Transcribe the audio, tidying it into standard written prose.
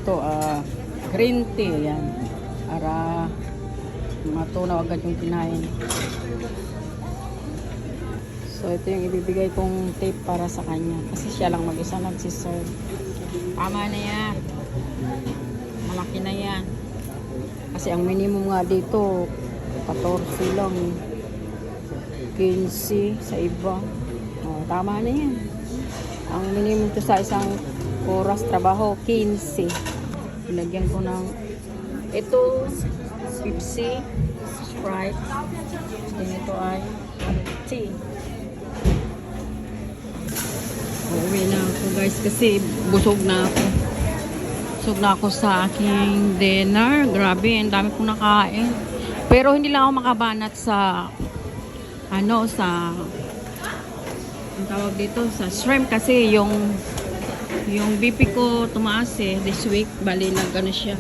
ito, green tea. Yan. Para matunaw agad yung kinain. So, ito yung ibibigay kong tape para sa kanya. Kasi siya lang mag-isa nagsiserve. Tama na yan. Malaki na yan. Kasi ang minimum nga dito, 14 lang. 15 sa iba. Oh, tama na yan. Ang minimum to sa isang oras trabaho, 15. Pinagyan ko ng ito, Pepsi, Sprite. Ito ay tea. Uwi na ako guys kasi busog na ako. Busog na ako sa aking dinner. Grabe, ang dami kong nakain. Pero hindi lang ako makabanat sa sa ang tawag dito sa shrimp kasi yung BP ko tumaas this week. Bali siya.